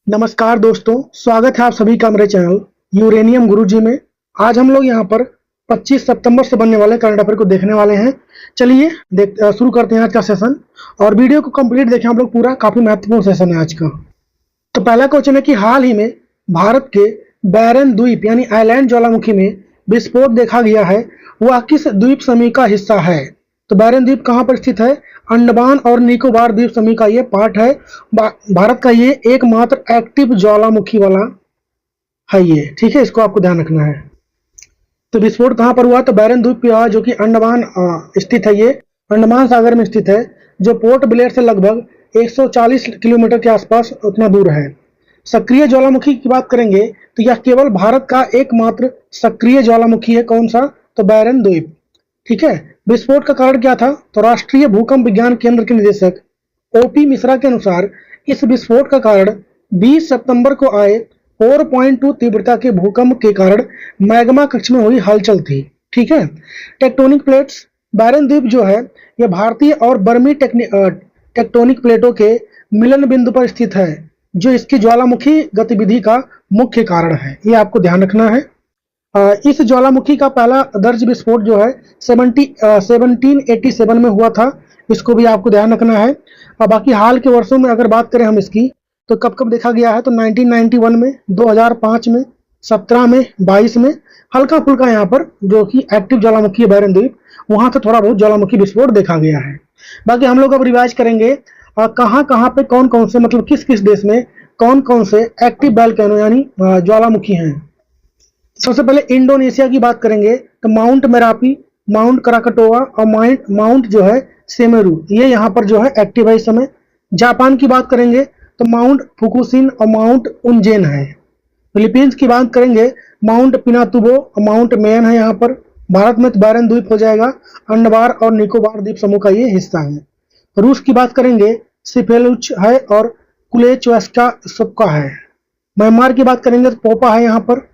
नमस्कार दोस्तों, स्वागत है आप सभी का मेरे चैनल यूरेनियम गुरुजी में। आज हम लोग यहाँ पर 25 सितंबर से बनने वाले करंट अफेयर को देखने वाले हैं। चलिए शुरू करते हैं आज का सेशन और वीडियो को कंप्लीट देखें हम लोग पूरा। काफी महत्वपूर्ण सेशन है आज का। तो पहला क्वेश्चन है कि हाल ही में भारत के बैरन द्वीप यानी आइलैंड ज्वालामुखी में विस्फोट देखा गया है, वह किस द्वीप समूह का हिस्सा है? तो बैरन द्वीप कहाँ पर स्थित है? अंडमान और निकोबार द्वीप समूह का ये पार्ट है। भारत का ये एकमात्र एक्टिव ज्वालामुखी वाला है ये, ठीक है, इसको आपको ध्यान रखना है। तो विस्फोट कहाँ पर हुआ? तो बैरन द्वीप जो कि अंडमान स्थित है, ये अंडमान सागर में स्थित है, जो पोर्ट ब्लेयर से लगभग 140 किलोमीटर के आसपास उतना दूर है। सक्रिय ज्वालामुखी की बात करेंगे तो यह केवल भारत का एकमात्र सक्रिय ज्वालामुखी है। कौन सा? तो बैरन द्वीप, ठीक है। विस्फोट का कारण क्या था? तो राष्ट्रीय भूकंप विज्ञान केंद्र के निदेशक ओपी मिश्रा के अनुसार इस विस्फोट का कारण 20 सितंबर को आए 4.2 तीव्रता के भूकंप के कारण मैग्मा कक्ष में हुई हलचल थी, ठीक है। टेक्टोनिक प्लेट्स, बैरन द्वीप जो है यह भारतीय और बर्मी टेक्टोनिक प्लेटों के मिलन बिंदु पर स्थित है, जो इसकी ज्वालामुखी गतिविधि का मुख्य कारण है। ये आपको ध्यान रखना है। इस ज्वालामुखी का पहला दर्ज विस्फोट जो है 1787 में हुआ था, इसको भी आपको ध्यान रखना है। और बाकी हाल के वर्षों में अगर बात करें हम इसकी, तो कब कब देखा गया है? तो 1991 में, 2005 में, 17 में, 22 में हल्का फुल्का यहाँ पर जो कि एक्टिव ज्वालामुखी है बैरन द्वीप, वहां से थोड़ा बहुत ज्वालामुखी विस्फोट देखा गया है। बाकी हम लोग अब रिवाइज करेंगे कहाँ कहाँ पे कौन कौन से, मतलब किस किस देश में कौन कौन से एक्टिव वोल्केनो यानी ज्वालामुखी हैं। सबसे पहले इंडोनेशिया की बात करेंगे तो माउंट मेरापी, माउंट कराकटोआ और माउंट जो है सेमेरू, ये यहाँ पर जो है एक्टिव है इस समय। जापान की बात करेंगे तो माउंट फुकुशिन और माउंट उनजेन है। फिलीपींस की बात करेंगे माउंट पिनातुबो और माउंट मेयन है यहाँ पर। भारत में तो बैरन द्वीप हो जाएगा, अंडमान और निकोबार द्वीप समूह का ये हिस्सा है। रूस की बात करेंगे सिफेलुच है और कुलेचवस्का सुक्का है। म्यांमार की बात करेंगे तो पोपा है यहाँ पर।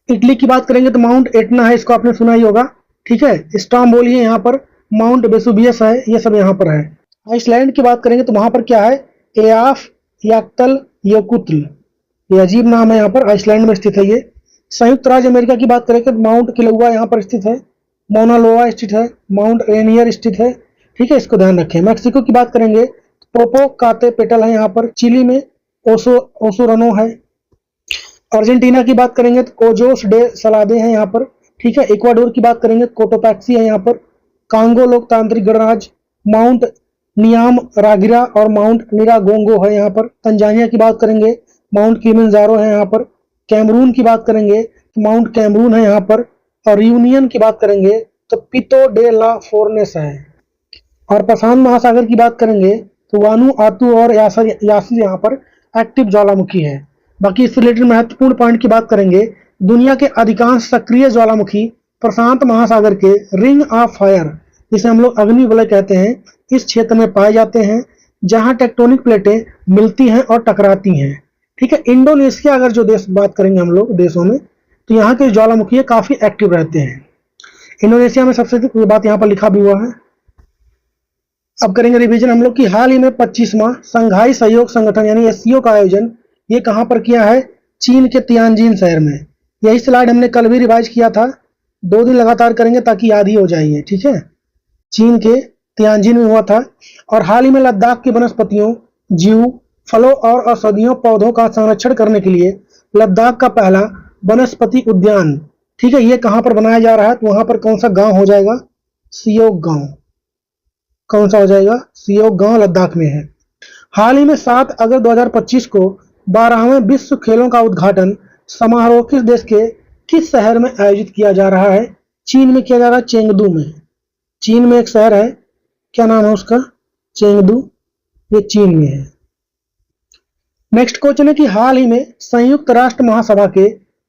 इटली की बात करेंगे तो माउंट एटना है, इसको आपने सुना ही होगा, ठीक है। स्टॉम्बोली है यहाँ पर, माउंट वेसुवियस है, ये सब यहाँ पर है। आइसलैंड की बात करेंगे तो वहां पर क्या है? एयाफ याक्तल योकुत्ल, ये अजीब नाम है, यहाँ पर आइसलैंड में स्थित है ये। संयुक्त राज्य अमेरिका की बात करेंगे तो माउंट किलोवा यहाँ पर स्थित है, मौना लोआ स्थित है, माउंट रेनियर स्थित है, ठीक है, इसको ध्यान रखें। मैक्सिको की बात करेंगे पोपो काते पेटल है यहाँ पर। चिली में ओसोरनो है। अर्जेंटीना की बात करेंगे तो कोजोस डे सलादे है यहाँ पर, ठीक है। इक्वाडोर की बात करेंगे तो कोटोपैक्सी है यहाँ पर। कांगो लोकतांत्रिक गणराज्य माउंट नियाम रागिरा और माउंट निरागोंगो है यहाँ पर। तंजानिया की बात करेंगे माउंट किलिमंजारो है यहाँ पर। कैमरून की बात करेंगे तो माउंट कैमरून है यहाँ पर। और यूनियन की बात करेंगे तो पितो डे ला फोर्नेस है। और प्रशांत महासागर की बात करेंगे तो वानु आतू और यासी यहाँ पर एक्टिव ज्वालामुखी है। बाकी इससे रिलेटेड महत्वपूर्ण पॉइंट की बात करेंगे, दुनिया के अधिकांश सक्रिय ज्वालामुखी प्रशांत महासागर के रिंग ऑफ फायर, जिसे हम लोग अग्नि वलय कहते हैं, इस क्षेत्र में पाए जाते हैं, जहां टेक्टोनिक प्लेटें मिलती हैं और टकराती हैं, ठीक है। इंडोनेशिया अगर जो देश बात करेंगे हम लोग देशों में, तो यहाँ के ज्वालामुखी काफी एक्टिव रहते हैं। इंडोनेशिया में सबसे बात यहाँ पर लिखा भी हुआ है। अब करेंगे रिवीजन हम लोग की हाल ही में 25वां संघाई सहयोग संगठन यानी एससीओ का आयोजन ये कहां पर किया है? चीन के तियानजिन शहर में। यही स्लाइड हमने कल भी रिवाइज किया था, 2 दिन लगातार करेंगे ताकि याद ही हो जाइए, ठीक है। चीन के तियानजिन में हुआ था। और हाल ही में लद्दाख की वनस्पतियों, जीव, फलों और औषधीय पौधों का संरक्षण करने के लिए लद्दाख का पहला वनस्पति उद्यान, ठीक है, ये कहां पर बनाया जा रहा है? तो वहां पर कौन सा गांव हो जाएगा? सियोक गांव। कौन सा हो जाएगा? सियोक गांव लद्दाख में है। हाल ही में 7 अगस्त 2025 को 12वें विश्व खेलों का उद्घाटन समारोह किस देश के किस शहर में आयोजित किया जा रहा है? चीन में किया जा रहा है, चेंगडू में। चीन में एक शहर है, क्या नाम है उसका? चेंगडू, ये चीन में है। नेक्स्ट क्वेश्चन है कि हाल ही में संयुक्त राष्ट्र महासभा के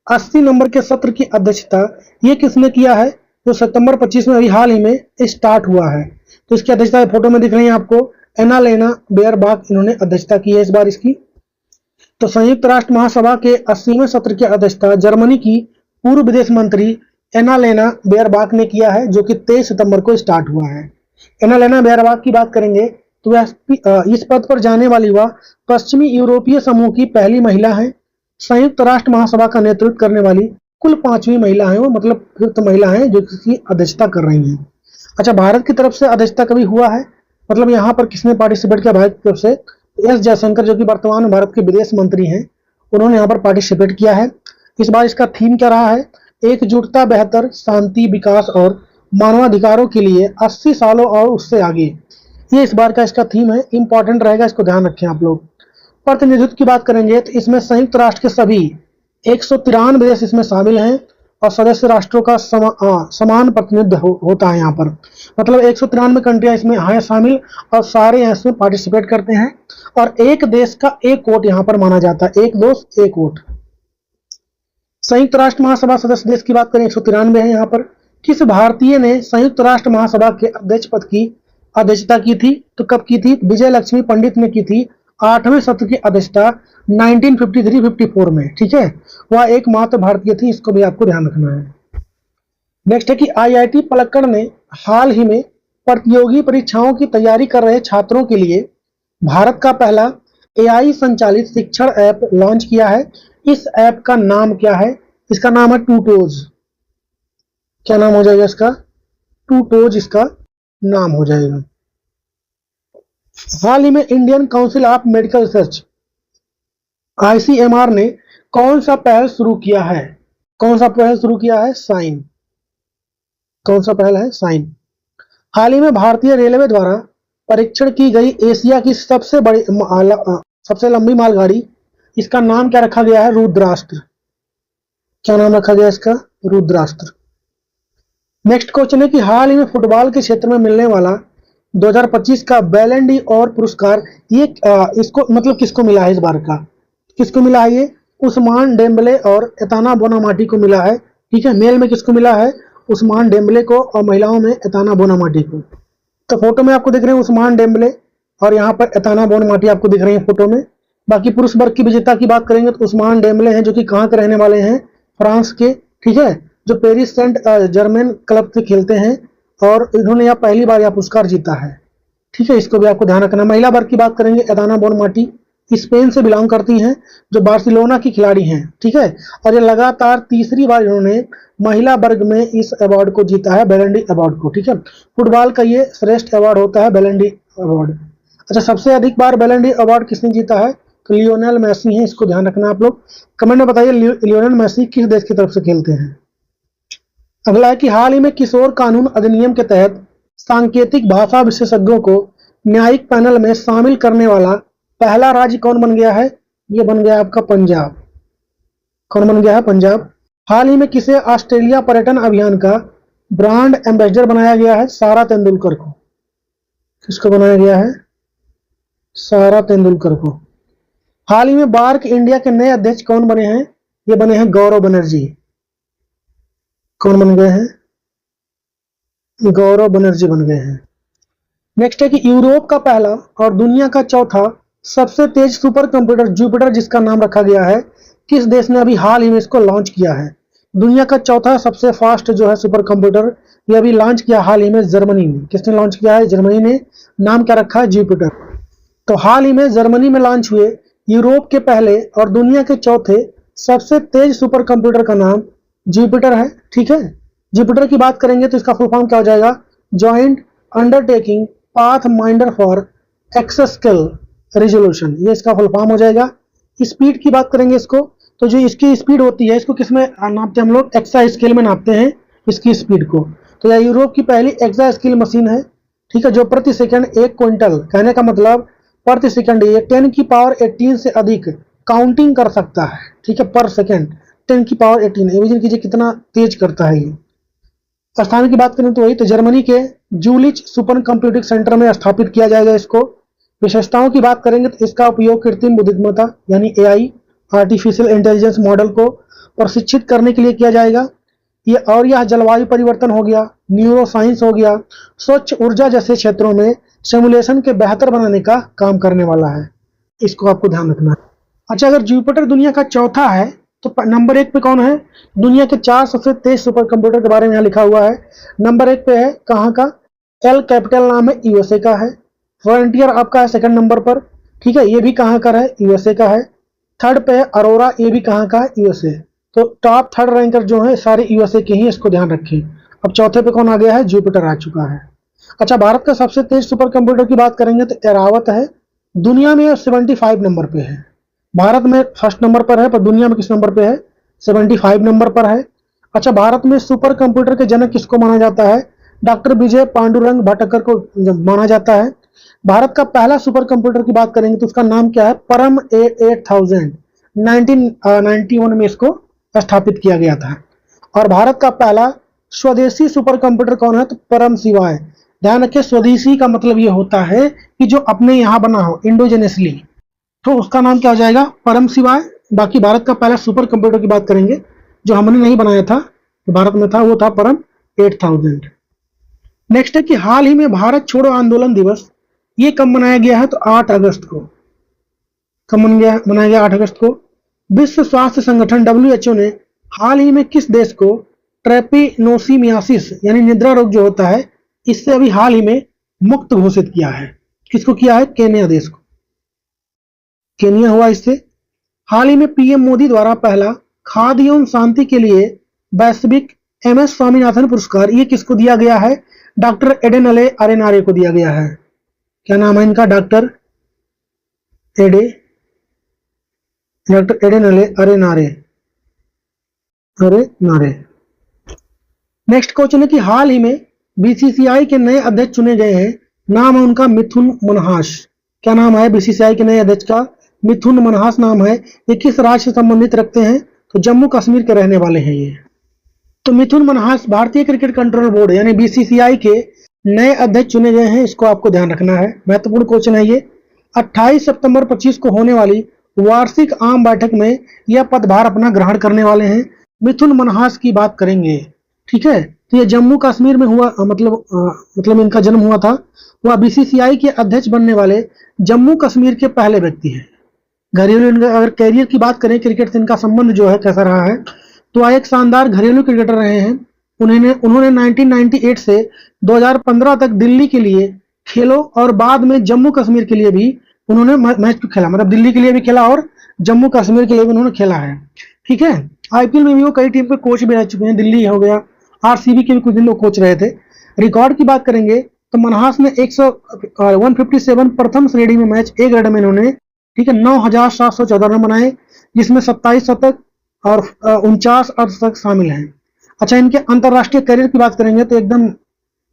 80 नंबर के सत्र की अध्यक्षता ये किसने किया है? जो सितंबर 25 में अभी हाल ही में स्टार्ट हुआ है। तो इसकी अध्यक्षता फोटो में दिख रही है आपको, एनालेना बेयरबाक, इन्होंने अध्यक्षता की है इस बार इसकी। तो संयुक्त राष्ट्र महासभा के 80वें सत्र की अध्यक्षता जर्मनी की पूर्व विदेश मंत्री एनालेना बेयरबाक ने किया है, जो कि 23 सितंबर को स्टार्ट हुआ है। एनालेना बेयरबाक की बात करेंगे तो इस पद पर जाने वाली वह पश्चिमी यूरोपीय समूह की पहली महिला है। संयुक्त राष्ट्र महासभा का नेतृत्व करने वाली कुल 5वीं महिला है वो, मतलब 5th महिला है जो इसकी अध्यक्षता कर रही हैं। अच्छा, भारत की तरफ से अध्यक्षता कभी हुआ है, मतलब यहाँ पर किसने पार्टिसिपेट किया भारत की तरफ से? एस जयशंकर, जो कि वर्तमान में भारत के विदेश मंत्री हैं, उन्होंने यहाँ पर पार्टिसिपेट किया है। इस बार इसका थीम क्या रहा है? एकजुटता, बेहतर, शांति, विकास और मानवाधिकारों के लिए 80 सालों और उससे आगे। ये इस बार का इसका थीम है, इंपॉर्टेंट रहेगा, इसको ध्यान रखें आप लोग। प्रतिनिधित्व की बात करेंगे तो इसमें संयुक्त राष्ट्र के सभी 193 देश इसमें शामिल हैं और सदस्य राष्ट्रों का समान प्रतिनिधित्व होता है यहाँ पर, मतलब 193 कंट्रियां इसमें हैं शामिल और सारे यहाँ इसमें पार्टिसिपेट करते हैं। और एक देश का एक वोट यहाँ पर माना जाता है, एक देश एक वोट। संयुक्त राष्ट्र महासभा सदस्य देश की बात करें 193 है यहाँ पर। किस भारतीय ने संयुक्त राष्ट्र महासभा के अध्यक्ष पद की अध्यक्षता की थी? तो कब की थी? विजय लक्ष्मी पंडित ने की थी 8वें सत्र की अध्यक्षता 1953-54 में, ठीक है। वह एकमात्र भारतीय थी, इसको भी आपको ध्यान रखना है। नेक्स्ट है कि आईआईटी पलक्कड़ ने हाल ही में प्रतियोगी परीक्षाओं की तैयारी कर रहे छात्रों के लिए भारत का पहला एआई संचालित शिक्षण ऐप लॉन्च किया है। इस ऐप का नाम क्या है? इसका नाम है टूटोज। क्या नाम हो जाएगा इसका? टूटोज इसका नाम हो जाएगा। हाल ही में Indian council of medical research ICMR ने कौन सा पहल शुरू किया है? कौन सा पहल शुरू किया है? साइन। कौन सा पहल है? साइन। हाल ही में भारतीय रेलवे द्वारा परीक्षण की गई एशिया की सबसे लंबी मालगाड़ी, इसका नाम क्या रखा गया है? रुद्राष्ट्र। क्या नाम रखा गया इसका? रुद्राष्ट्र। नेक्स्ट क्वेश्चन है कि हाल ही में फुटबॉल के क्षेत्र में मिलने वाला 2025 का बैलन डी और पुरस्कार ये इसको मतलब किसको मिला है? इस बार का किसको मिला है? ये उस्मान डेम्बले और एताना बोनामाटी को मिला है, ठीक है। मेल में किसको मिला है? उस्मान डेम्बले को, और महिलाओं में एताना बोनामाटी को। तो फोटो में आपको दिख रहे हैं उस्मान डेम्बले और यहाँ पर एताना बोनामाटी आपको दिख रही है फोटो में। बाकी पुरुष वर्ग की विजेता की बात करेंगे तो उस्मान डेम्बले हैं, जो कि कहाँ के रहने वाले हैं? फ्रांस के, ठीक है, जो पेरिस सेंट जर्मन क्लब से खेलते हैं और इन्होंने यह पहली बार यह पुरस्कार जीता है, ठीक है। इसको भी आपको ध्यान रखना। महिला वर्ग की बात करेंगे, एताना बोनामाटी स्पेन से बिलोंग करती हैं, जो बार्सिलोना की खिलाड़ी हैं, ठीक है। और ये लगातार तीसरी बार इन्होंने महिला वर्ग में इस अवार्ड को जीता है, बैलन डी अवार्ड को, ठीक है। फुटबॉल का ये श्रेष्ठ अवार्ड होता है, बैलन डी अवार्ड। अच्छा, सबसे अधिक बार बैलन डी अवार्ड किसने जीता है? तो लियोनेल मेसी है, इसको ध्यान रखना आप लोग। कमेंट में बताइए लियोनेल मेसी किस देश की तरफ से खेलते हैं। अगला है कि हाल ही में किशोर कानून अधिनियम के तहत सांकेतिक भाषा विशेषज्ञों को न्यायिक पैनल में शामिल करने वाला पहला राज्य कौन बन गया है? ये बन गया आपका पंजाब। कौन बन गया है? पंजाब। हाल ही में किसे ऑस्ट्रेलिया पर्यटन अभियान का ब्रांड एम्बेसडर बनाया गया है? सारा तेंदुलकर को। किसको बनाया गया है? सारा तेंदुलकर को। हाल ही में बार्क इंडिया के नए अध्यक्ष कौन बने हैं? ये बने हैं गौरव बनर्जी। कौन बन गए हैं? गौरव बनर्जी बन गए हैं। नेक्स्ट है कि यूरोप का पहला और दुनिया का चौथा सबसे तेज सुपर कंप्यूटर जुपिटर, जिसका नाम रखा गया है, किस देश ने अभी हाल ही में इसको लॉन्च किया है? दुनिया का चौथा सबसे फास्ट जो है सुपर कंप्यूटर, ये अभी लॉन्च किया हाल ही में जर्मनी में। किसने लॉन्च किया है? जर्मनी ने। नाम क्या रखा है? जुपिटर। तो हाल ही में जर्मनी में लॉन्च हुए यूरोप के पहले और दुनिया के चौथे सबसे तेज सुपर कंप्यूटर का नाम जुपिटर है, ठीक है। जुपिटर की बात करेंगे तो इसका फुल फॉर्म क्या हो जाएगा? Joint undertaking pathfinder for exascale resolution, ये इसका फुल फॉर्म हो जाएगा। स्पीड की बात करेंगे इसको, तो जो इसकी स्पीड होती है, इसको किस में नापते हैं हम लोग? एक्सा स्केल में नापते हैं इसकी स्पीड को। तो यह यूरोप की पहली एक्सा स्केल मशीन है, ठीक है, जो प्रति सेकंड 1 क्विंटल, कहने का मतलब प्रति सेकंड ये 10 की पावर 18 से अधिक काउंटिंग कर सकता है, ठीक है, पर सेकंड 10 की पावर 18। इमेजिन कीजिए कितना तेज करता है ये। स्थान की बात करें तो वही, तो जर्मनी के जूलिच सुपर कंप्यूटिंग सेंटर में स्थापित किया जाएगा इसको। विशेषताओं की बात करेंगे तो इसका उपयोग कृत्रिम बुद्धिमत्ता यानी एआई, आर्टिफिशियल इंटेलिजेंस मॉडल को प्रशिक्षित करने के लिए किया जाएगा। यह जलवायु परिवर्तन हो गया, न्यूरो साइंस हो गया, स्वच्छ ऊर्जा जैसे क्षेत्रों में सिमुलेशन के बेहतर बनाने का काम करने वाला है। इसको आपको ध्यान रखना है। अच्छा, अगर जुपिटर दुनिया का चौथा है तो नंबर 1 पे कौन है? दुनिया के 4 सबसे तेज सुपर कंप्यूटर के बारे में यहाँ लिखा हुआ है। नंबर 1 पे है कहाँ का? एल कैपिटल नाम है, यूएसए का है। फ्रंटियर आपका है सेकंड नंबर पर, ठीक है, ये भी कहाँ का है, यूएसए का है। थर्ड पे है अरोरा, ये भी कहाँ का है, यूएसए। तो टॉप थर्ड रैंकर जो है सारे यूएसए के ही, इसको ध्यान रखें। अब चौथे पे कौन आ गया है, जुपिटर आ चुका है। अच्छा, भारत का सबसे तेज सुपर कंप्यूटर की बात करेंगे तो एरावत है, दुनिया में 75 नंबर पे है। भारत में फर्स्ट नंबर पर है, पर दुनिया में किस नंबर पे है, 75 नंबर पर है। अच्छा, भारत में सुपर कंप्यूटर के जनक किसको माना जाता है, डॉक्टर विजय पांडुरंग भटकर को माना जाता है। भारत का पहला सुपर कंप्यूटर की बात करेंगे तो उसका नाम क्या है, परम A8000, 1991 में इसको स्थापित किया गया था। और भारत का पहला स्वदेशी सुपर कंप्यूटर कौन है, तो परम शिवाय। ध्यान रखिए, स्वदेशी का मतलब ये होता है कि जो अपने यहाँ बना हो, इंडोजेनियसली, तो उसका नाम क्या हो जाएगा, परम शिवाय। बाकी भारत का पहला सुपर कंप्यूटर की बात करेंगे जो हमने नहीं बनाया था, तो भारत में था, वो था परम 8000। नेक्स्ट है कि हाल ही में भारत छोड़ो आंदोलन दिवस ये कब मनाया गया है, तो 8 अगस्त को। कब मनाया गया 8 अगस्त को। विश्व स्वास्थ्य संगठन WHO ने हाल ही में किस देश को ट्रेपिनोसिमियासिस यानी निद्रा रोग जो होता है, इससे अभी हाल ही में मुक्त घोषित किया है। किसको किया है, केन्या देश को, केन्या हुआ इससे। हाल ही में पीएम मोदी द्वारा पहला खाद्य एवं शांति के लिए वैश्विक MS स्वामीनाथन पुरस्कार ये किसको दिया गया है, डॉक्टर एडेनले अरेनारे को दिया गया है। क्या नाम है इनका, डॉक्टर एडेनले अरेनारे। नेक्स्ट क्वेश्चन है कि हाल ही में बीसीसीआई के नए अध्यक्ष चुने गए हैं, नाम है उनका मिथुन मनहास। क्या नाम है बीसीसीआई के नए अध्यक्ष का, मिथुन मनहास नाम है। ये किस राज्य से संबंधित रखते हैं, तो जम्मू कश्मीर के रहने वाले हैं ये। तो मिथुन मनहास भारतीय क्रिकेट कंट्रोल बोर्ड यानी बीसीसीआई के नए अध्यक्ष चुने गए हैं, इसको आपको ध्यान रखना है, महत्वपूर्ण क्वेश्चन है ये। 28 सितंबर 25 को होने वाली वार्षिक आम बैठक में यह पदभार अपना ग्रहण करने वाले हैं। मिथुन मनहास की बात करेंगे, ठीक है, तो ये जम्मू कश्मीर में हुआ, मतलब इनका जन्म हुआ था। वह बीसीसीआई के अध्यक्ष बनने वाले जम्मू कश्मीर के पहले व्यक्ति हैं। घरेलू, अगर कैरियर की बात करें, क्रिकेट से इनका संबंध जो है कैसा रहा है, तो वह एक शानदार घरेलू क्रिकेटर रहे हैं। उन्होंने 1998 से 2015 तक दिल्ली के लिए खेलो और बाद में जम्मू कश्मीर के लिए भी उन्होंने मैच खेला, मतलब दिल्ली के लिए भी खेला और जम्मू कश्मीर के लिए भी उन्होंने खेला है, ठीक है। आईपीएल में भी वो कई टीम पे कोच भी रह चुके हैं, दिल्ली हो गया, आरसीबी के भी कुछ दिन लोग कोच रहे थे। रिकॉर्ड की बात करेंगे तो मनहास ने 157 प्रथम श्रेणी में मैच ए ग्रेड में इन्होंने, ठीक है, 9714 रन बनाए, जिसमें 27 शतक और 49 अर्धशतक शामिल हैं। अच्छा, इनके अंतरराष्ट्रीय करियर की बात करेंगे तो एकदम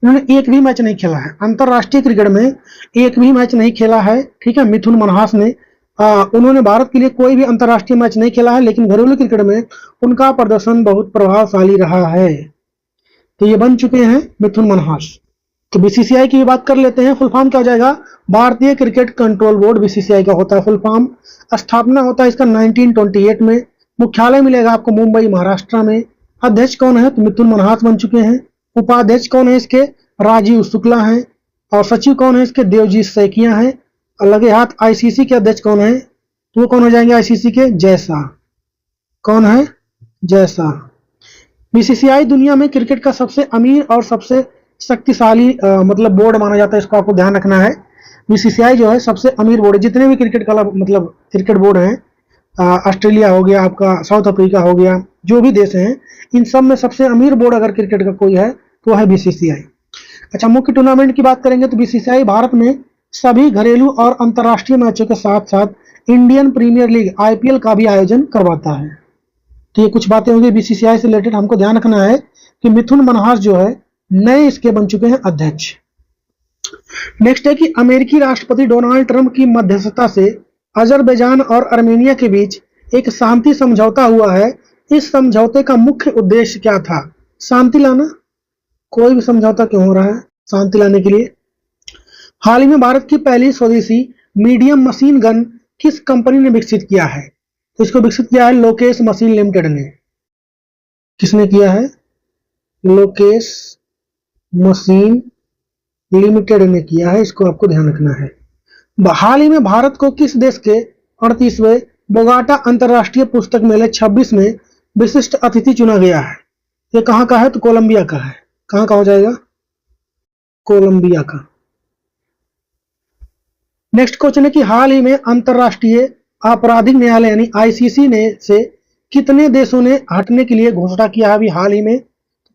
इन्होंने एक भी मैच नहीं खेला है, अंतरराष्ट्रीय क्रिकेट में एक भी मैच नहीं खेला है, ठीक है, मिथुन मनहास ने। उन्होंने भारत के लिए कोई भी अंतरराष्ट्रीय मैच नहीं खेला है, लेकिन घरेलू क्रिकेट में उनका प्रदर्शन बहुत प्रभावशाली रहा है। तो ये बन चुके हैं मिथुन मनहास। तो बीसीसीआई की बात कर लेते हैं, फुल फॉर्म क्या हो जाएगा, भारतीय क्रिकेट कंट्रोल बोर्ड बीसीसीआई का होता है फुल फॉर्म। स्थापना होता है इसका 1928 में। मुख्यालय मिलेगा आपको मुंबई महाराष्ट्र में। अध्यक्ष कौन है, तो मिथुन मनहास बन चुके हैं। उपाध्यक्ष कौन है इसके, राजीव शुक्ला हैं। और सचिव कौन है इसके, देवजीत सैकिया हैं। और लगे हाथ आईसीसी के अध्यक्ष कौन है, तो वो कौन हो जाएंगे आईसीसी के, जय शाह। कौन है, जय शाह। बीसीसीआई दुनिया में क्रिकेट का सबसे अमीर और सबसे शक्तिशाली मतलब बोर्ड माना जाता है, इसको आपको ध्यान रखना है। बीसीसीआई जो है सबसे अमीर बोर्ड है, जितने भी क्रिकेट क्लब मतलब क्रिकेट बोर्ड हैं, ऑस्ट्रेलिया हो गया आपका, साउथ अफ्रीका हो गया, जो भी देश हैं, इन सब में सबसे अमीर बोर्ड अगर क्रिकेट का कोई है तो है बीसीसीआई। अच्छा, मुख्य टूर्नामेंट की बात करेंगे तो बीसीसीआई भारत में सभी घरेलू और अंतर्राष्ट्रीय मैचों के साथ साथ इंडियन प्रीमियर लीग आईपीएल का भी आयोजन करवाता है। तो ये कुछ बातें होंगी बीसीसीआई से रिलेटेड, हमको ध्यान रखना है कि मिथुन मनहास जो है नए इसके बन चुके हैं अध्यक्ष। नेक्स्ट है कि अमेरिकी राष्ट्रपति डोनाल्ड ट्रंप की मध्यस्थता से अजरबैजान और आर्मेनिया के बीच एक शांति समझौता हुआ है। इस समझौते का मुख्य उद्देश्य क्या था, शांति लाना। कोई भी समझौता क्यों हो रहा है, शांति लाने के लिए। हाल ही में भारत की पहली स्वदेशी मीडियम मशीन गन किस कंपनी ने विकसित किया है, तो इसको विकसित किया है लोकेश मशीन लिमिटेड ने। किसने किया है, लोकेश मशीन लिमिटेड ने किया है, इसको आपको ध्यान रखना है। हाल ही में भारत को किस देश के 38वें बोगाटा अंतरराष्ट्रीय पुस्तक मेले 26 में विशिष्ट अतिथि चुना गया है। ये कहाँ का है, तो कोलंबिया का है। कहाँ का हो जाएगा, कोलंबिया का। नेक्स्ट क्वेश्चन है कि हाल ही में अंतरराष्ट्रीय आपराधिक न्यायालय यानी आईसीसी ने से कितने देशों ने हटने के लिए घोषणा किया है? अभी हाल ही में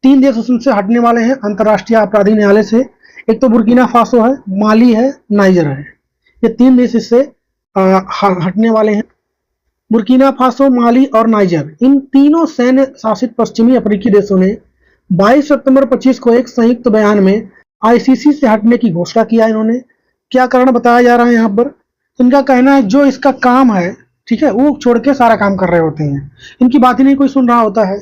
3 देश उससे हटने वाले हैं अंतरराष्ट्रीय आपराधिक न्यायालय से। एक तो बुर्किना फासो है, माली है, नाइजर है। ये 3 देश इससे हटने वाले हैं। बुर्किना फासो, माली और नाइजर, इन तीनों सैन्य शासित पश्चिमी अफ्रीकी देशों ने 22 सितंबर 25 को एक संयुक्त बयान में आईसीसी से हटने की घोषणा किया। इन्होंने क्या कारण बताया जा रहा है यहाँ पर? इनका कहना है जो इसका काम है, ठीक है, वो छोड़ के सारा काम कर रहे होते हैं। इनकी बात ही नहीं कोई सुन रहा होता है।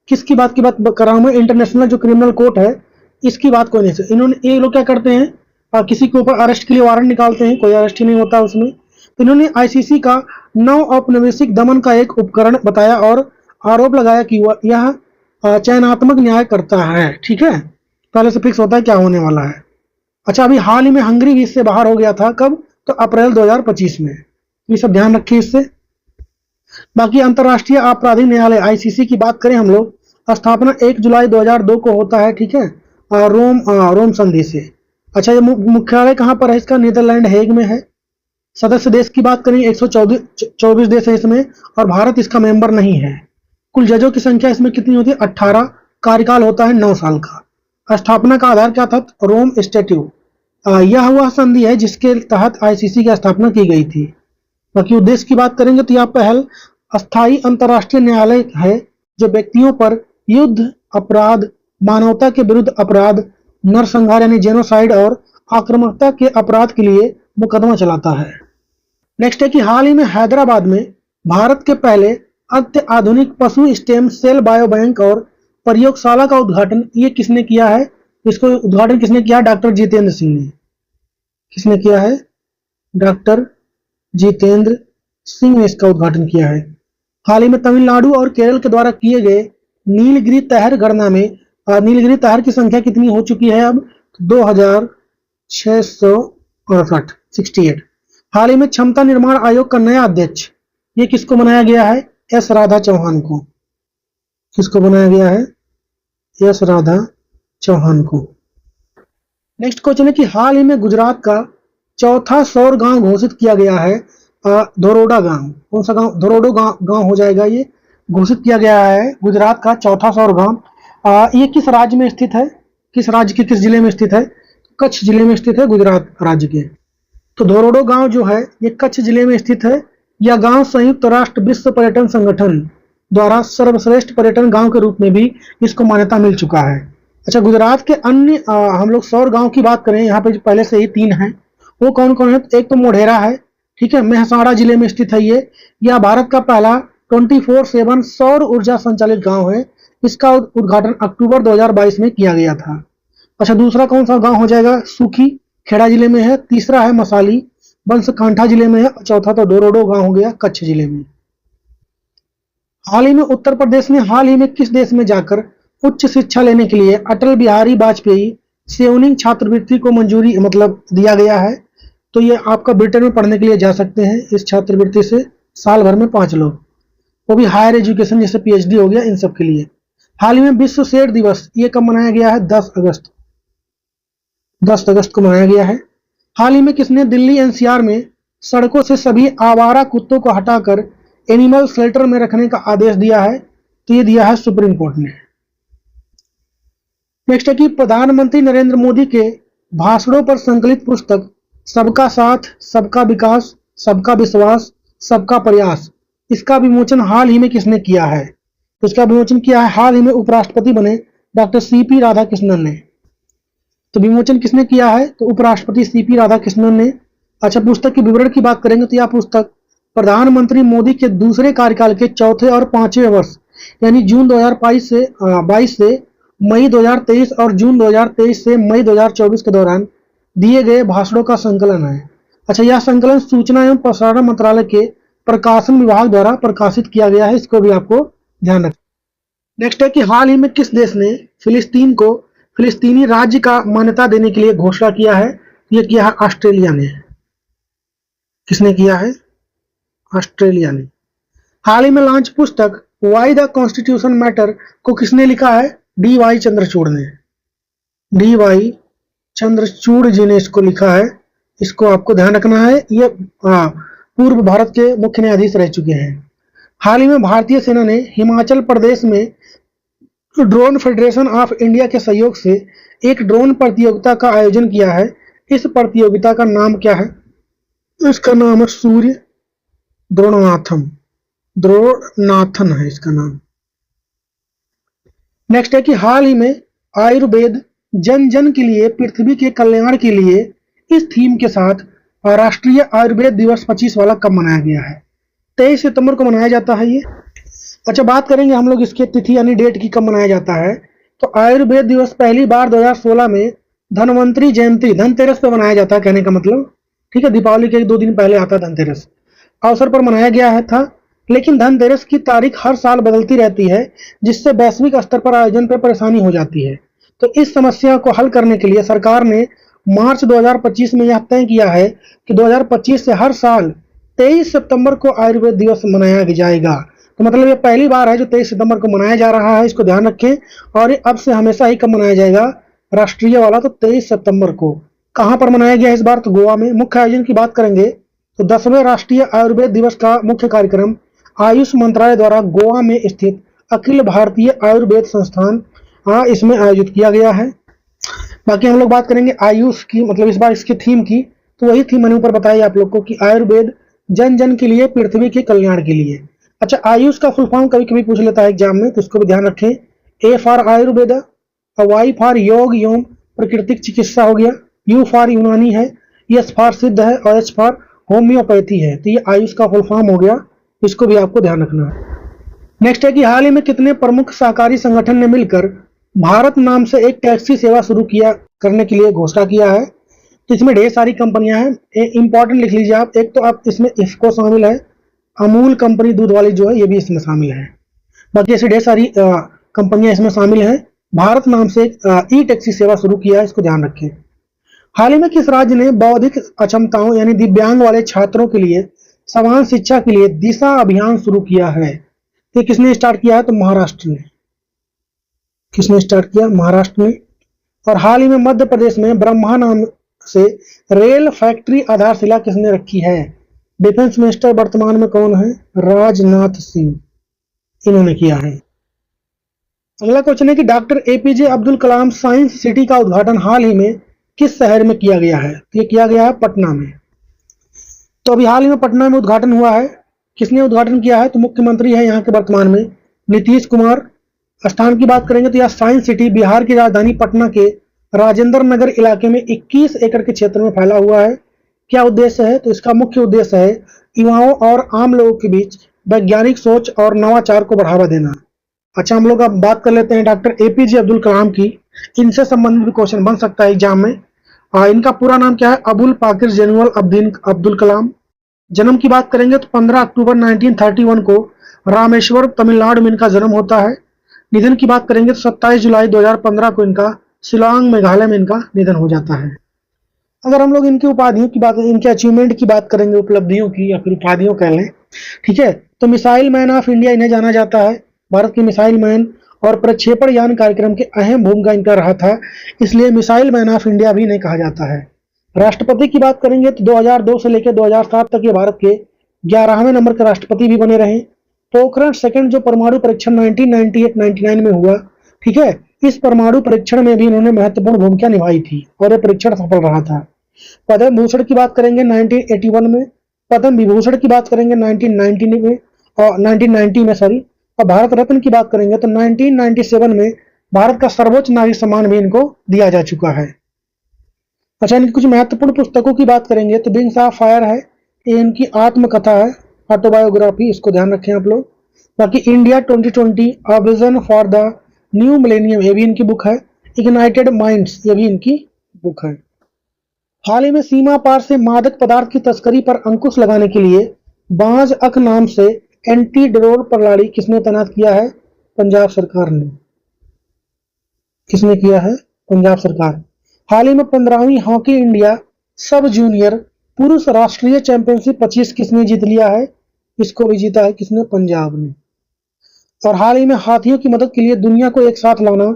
किसकी बात कर रहा हूं मैं? इंटरनेशनल जो क्रिमिनल कोर्ट है, इसकी बात कोई नहीं सुन। इन्होंने, ये लोग क्या करते हैं, किसी के ऊपर अरेस्ट के लिए वारंट निकालते हैं, कोई अरेस्ट ही नहीं होता उसमें। तो इन्होंने आईसीसी का नव औपनिवेशिक दमन का एक उपकरण बताया और आरोप लगाया कि यह चयनात्मक न्याय करता है। ठीक है, पहले से फिक्स होता है क्या होने वाला है। अच्छा, अभी हाल ही में हंगरी भी इससे बाहर हो गया था। कब? तो अप्रैल 2025 में। ये सब ध्यान रखिए इससे। बाकी अंतरराष्ट्रीय आपराधिक न्यायालय आईसीसी की बात करें हम लोग, स्थापना 1 जुलाई 2002 को होता है। ठीक है, रोम संधि से। अच्छा, ये मुख्यालय कहाँ पर है इसका? नीदरलैंड हेग में है। सदस्य देश की बात करें 124 देश है इसमें, और भारत इसका मेंबर नहीं है। कुल जजों की संख्या इसमें कितनी होती है? 18। कार्यकाल होता है 9 साल का। स्थापना का आधार क्या था? रोम स्टैट्यूट। यह वह संधि है जिसके तहत आईसीसी की स्थापना की गई थी। बाकी उद्देश्य की बात करेंगे तो यह पहल अस्थायी अंतर्राष्ट्रीय न्यायालय है जो व्यक्तियों पर युद्ध अपराध, मानवता के विरुद्ध अपराध, नरसंहार यानी जेनोसाइड और आक्रामकता के अपराध के लिए मुकदमा चलाता है। नेक्स्ट है कि हाल ही में हैदराबाद में भारत के पहले अत्याधुनिक पशु स्टेम सेल बायो बैंक और प्रयोगशाला का उद्घाटन ये किसने किया है? इसको उद्घाटन किसने किया? डॉक्टर जितेंद्र सिंह ने। किसने किया है? डॉक्टर जितेंद्र सिंह ने इसका उद्घाटन किया है। हाल ही में तमिलनाडु और केरल के द्वारा किए गए नीलगिरी तहर गणना में नीलगिरी तहर की संख्या कितनी हो चुकी है अब? 2668। हाल ही में क्षमता निर्माण आयोग का नया अध्यक्ष ये किसको बनाया गया है? एस राधा चौहान को। किसको बनाया गया है? एस राधा चौहान को। नेक्स्ट क्वेश्चन है कि हाल ही में गुजरात का चौथा सौर गांव घोषित किया गया है, धोरोडा गांव। कौन सा गांव? धोरोडो गांव हो जाएगा। ये घोषित किया गया है गुजरात का चौथा सौर गांव। ये किस राज्य में स्थित है? किस राज्य के किस जिले में स्थित है? कच्छ जिले में स्थित है, गुजरात राज्य के। तो धोरोडो गांव जो है ये कच्छ जिले में स्थित है। यह गांव संयुक्त राष्ट्र विश्व पर्यटन संगठन द्वारा सर्वश्रेष्ठ पर्यटन गांव के रूप में भी इसको मान्यता मिल चुका है। अच्छा, गुजरात के अन्य हम लोग सौर गांव की बात करें, यहाँ पे पहले से ही 3 हैं। वो कौन कौन है? एक तो मोढेरा है, ठीक है, मेहसाणा जिले में स्थित है ये। यह भारत का पहला 24/7 सौर ऊर्जा संचालित गांव है। इसका उद्घाटन अक्टूबर 2022 में किया गया था। अच्छा, दूसरा कौन सा गांव हो जाएगा? सुखी, खेड़ा जिले में है। तीसरा है मसाली, बंसकांठा जिले में है। चौथा तो डोरोडो गांव हो गया, कच्छ जिले में। हाल ही में उत्तर प्रदेश ने हाल ही में किस देश में जाकर उच्च शिक्षा लेने के लिए अटल बिहारी वाजपेयी सेवनिंग छात्रवृत्ति को मंजूरी दिया गया है? तो ये आपका ब्रिटेन में पढ़ने के लिए जा सकते हैं इस छात्रवृत्ति से, साल भर में 5 लोग, वो भी हायर एजुकेशन जैसे पीएचडी हो गया, इन सब के लिए। हाल ही में विश्व शेर दिवस ये कब मनाया गया है? 10 अगस्त को मनाया गया है। हाल ही में किसने दिल्ली एनसीआर में सड़कों से सभी आवारा कुत्तों को हटाकर एनिमल शेल्टर में रखने का आदेश दिया है? तो ये दिया है सुप्रीम कोर्ट ने। नेक्स्ट है कि प्रधानमंत्री नरेंद्र मोदी के भाषणों पर संकलित पुस्तक सबका साथ, सबका विकास, सबका विश्वास, सबका प्रयास, इसका विमोचन हाल ही में किसने किया है? तो इसका विमोचन किया है हाल ही में उपराष्ट्रपति बने डॉक्टर सीपी राधाकृष्णन ने। तो विमोचन किसने किया है? तो उपराष्ट्रपति सीपी राधाकृष्णन ने। अच्छा, पुस्तक के विवरण की बात करेंगे तो यह पुस्तक प्रधानमंत्री मोदी के दूसरे कार्यकाल के चौथे और 5वें वर्ष यानी जून 2022 से मई 2023 और जून 2023 से मई 2024 के दौरान दिए गए भाषणों का संकलन है। अच्छा, यह संकलन सूचना एवं प्रसारण मंत्रालय के प्रकाशन विभाग द्वारा प्रकाशित किया गया है, इसको भी आपको ध्यान रखना। नेक्स्ट है कि हाल ही में किस देश ने फिलिस्तीन को फिलिस्तीनी राज्य का मान्यता देने के लिए घोषणा किया है? यह किया है ऑस्ट्रेलिया ने। किसने किया है? ऑस्ट्रेलिया ने। हाल ही में लॉन्च पुस्तक वाई द कॉन्स्टिट्यूशन मैटर को किसने लिखा है? डी.वाई. चंद्रचूड़ ने। डी.वाई. चंद्रचूड़ जी ने इसको लिखा है। इसको आपको ध्यान रखना है। ये पूर्व भारत के मुख्य न्यायाधीश रह चुके हैं। हाल ही में भारतीय सेना ने हिमाचल प्रदेश में ड्रोन फेडरेशन ऑफ इंडिया के सहयोग से एक ड्रोन प्रतियोगिता का आयोजन किया है। इस प्रतियोगिता का नाम क्या है? इसका नाम है सूर्य द्रोणाथम, द्रोणाथन है इसका नाम। नेक्स्ट है कि हाल ही में आयुर्वेद जन जन के लिए, पृथ्वी के कल्याण के लिए इस थीम के साथ राष्ट्रीय आयुर्वेद दिवस 25 वाला कब मनाया गया है? 23 सितंबर को मनाया जाता है ये। अच्छा, बात करेंगे हम लोग इसके तिथि यानी डेट की, कब मनाया जाता है। तो आयुर्वेद दिवस पहली बार 2016 में धनवंतरी जयंती, धनतेरस पे मनाया जाता है, कहने का मतलब, ठीक है, दीपावली के 2 दिन पहले आता है धनतेरस, अवसर पर मनाया गया है था। लेकिन धनतेरस की तारीख हर साल बदलती रहती है, जिससे वैश्विक स्तर पर आयोजन पर परेशानी हो जाती है। तो इस समस्या को हल करने के लिए सरकार ने मार्च 2025 में यह तय किया है कि 2025 से हर साल 23 सितंबर को आयुर्वेद दिवस मनाया जाएगा। तो मतलब ये पहली बार है जो 23 सितंबर को मनाया जा रहा है, इसको ध्यान रखें। और ये अब से हमेशा ही कब मनाया जाएगा? राष्ट्रीय वाला तो 23 सितंबर को। कहाँ पर मनाया गया इस बार? तो गोवा में। मुख्य आयोजन की बात करेंगे तो 10वें राष्ट्रीय आयुर्वेद दिवस का मुख्य कार्यक्रम आयुष मंत्रालय द्वारा गोवा में स्थित अखिल भारतीय आयुर्वेद संस्थान इसमें आयोजित किया गया है। बाकी हम लोग बात करेंगे आयुष की, मतलब इस बार इसकी थीम की, तो वही थीम मैंने ऊपर बताई आप लोग को कि आयुर्वेद जन जन के लिए, पृथ्वी के कल्याण के लिए। अच्छा, आयुष का फुल फॉर्म कभी कभी पूछ लेता है एग्जाम में, तो इसको भी ध्यान रखें। A for Ayurveda, Y for yoga एवं प्राकृतिक चिकित्सा हो गया, यू फॉर यूनानी है, एस फॉर सिद्ध है और एच फॉर होम्योपैथी है। तो ये आयुष का फुल फॉर्म हो गया, इसको भी आपको ध्यान रखना है। नेक्स्ट है कि हाल ही में कितने प्रमुख सहकारी संगठन ने मिलकर भारत नाम से एक टैक्सी सेवा शुरू किया करने के लिए घोषणा किया है। तो इसमें ढेर सारी कंपनियां हैं, इंपॉर्टेंट लिख लीजिए आप। एक तो आप इसमें इफ्को शामिल है, अमूल कंपनी दूध वाली जो है ये भी इसमें शामिल है। बाकी ऐसी ढेर सारी कंपनियां इसमें शामिल हैं। भारत नाम से ई टैक्सी सेवा शुरू किया है, इसको ध्यान रखें। हाल ही में किस राज्य ने बौद्धिक अक्षमताओं यानी दिव्यांग वाले छात्रों के लिए समान शिक्षा के लिए दिशा अभियान शुरू किया है? तो किसने स्टार्ट किया है? तो महाराष्ट्र ने। किसने स्टार्ट किया? महाराष्ट्र ने। और हाल ही में मध्य प्रदेश में ब्रह्मा नाम से रेल फैक्ट्री आधारशिला किसने रखी है? डिफेंस मिनिस्टर वर्तमान में कौन है? राजनाथ सिंह, इन्होंने किया है। अगला क्वेश्चन है कि doctor APJ Abdul Kalam science city का उद्घाटन हाल ही में किस शहर में किया गया है? ये किया गया है पटना में। तो अभी हाल ही में पटना में उद्घाटन हुआ है। किसने उद्घाटन किया है? तो मुख्यमंत्री है यहाँ के वर्तमान में नीतीश कुमार। स्थान की बात करेंगे तो यह साइंस सिटी बिहार की राजधानी पटना के राजेंद्र नगर इलाके में 21 एकड़ के क्षेत्र में फैला हुआ है। क्या उद्देश्य है? तो इसका मुख्य उद्देश्य है युवाओं और आम लोगों के बीच वैज्ञानिक सोच और नवाचार को बढ़ावा देना। अच्छा, हम लोग अब बात कर लेते हैं डॉक्टर एपीजे अब्दुल कलाम की। इनसे संबंधित भी क्वेश्चन बन सकता है एग्जाम में। इनका पूरा नाम क्या है? अबुल पाकिर जैनुल अब्दुल कलाम। जन्म की बात करेंगे तो 15 अक्टूबर 1931 को रामेश्वर तमिलनाडु में इनका जन्म होता है। निधन की बात करेंगे तो 27 जुलाई 2015 को इनका शिलांग मेघालय में इनका निधन हो जाता है। अगर हम लोग इनकी उपाधियों की बात, इनके अचीवमेंट की बात करेंगे, उपलब्धियों की या फिर उपाधियों कह लें, ठीक है, तो मिसाइल मैन ऑफ इंडिया इन्हें जाना जाता है। भारत के मिसाइल मैन और प्रक्षेपण यान कार्यक्रम की अहम भूमिका इनका रहा था, इसलिए मिसाइल मैन ऑफ इंडिया भी इन्हें कहा जाता है। राष्ट्रपति की बात करेंगे तो 2002 से लेकर 2007 तक ये भारत के 11वें नंबर के राष्ट्रपति भी बने रहे। पोखरण सेकंड जो परमाणु परीक्षण 1998-99 में हुआ, ठीक है, इस परमाणु परीक्षण में भी इन्होंने महत्वपूर्ण भूमिका निभाई थी और यह परीक्षण सफल रहा था। पद्म भूषण की बात करेंगे 1981 में, पद्म विभूषण की बात करेंगे 1990 में और 1990 में सॉरी, और भारत रत्न की बात करेंगे तो 1997 में भारत का सर्वोच्च नागरिक सम्मान भी इनको दिया जा चुका है। अच्छा, इनकी कुछ महत्वपूर्ण पुस्तकों की बात करेंगे तो विंग्स ऑफ फायर है, ये इनकी आत्मकथा है, ऑटोबायोग्राफी, इसको ध्यान रखें आप लोग। बाकी India 2020 a vision for the new millennium, ये भी इनकी बुक है। इग्नाइटेड माइंड्स, ये भी इनकी बुक है। हाल ही में सीमा पार से मादक पदार्थ की तस्करी पर अंकुश लगाने के लिए बाज अक नाम से एंटी ड्रोन प्रणाली किसने तैनात किया है? पंजाब सरकार ने। किसने किया है? पंजाब सरकार। हाल ही में 15वीं हॉकी इंडिया सब जूनियर पुरुष राष्ट्रीय चैंपियनशिप 25 किसने जीत लिया है? इसको भी जीता है किसने? पंजाब ने। और हाल ही में हाथियों की मदद के लिए दुनिया को एक साथ लाना,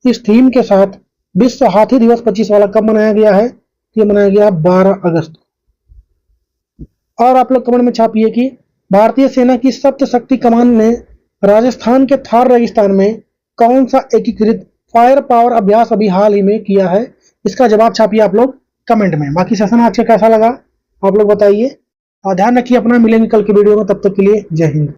इस थीम के साथ विश्व हाथी दिवस 25 वाला कब मनाया गया है? ये मनाया गया 12 अगस्त। और आप लोग कमेंट में छापिए कि भारतीय सेना की सप्त शक्ति कमान ने राजस्थान के थार रेगिस्तान में कौन सा एकीकृत फायर पावर अभ्यास अभी हाल ही में किया है। इसका जवाब छापिए आप लोग कमेंट में। बाकी सेशन आज का कैसा लगा आप लोग बताइए और ध्यान रखिए अपना। मिलेंगे कल की वीडियो में, तब तक के लिए जय हिंद।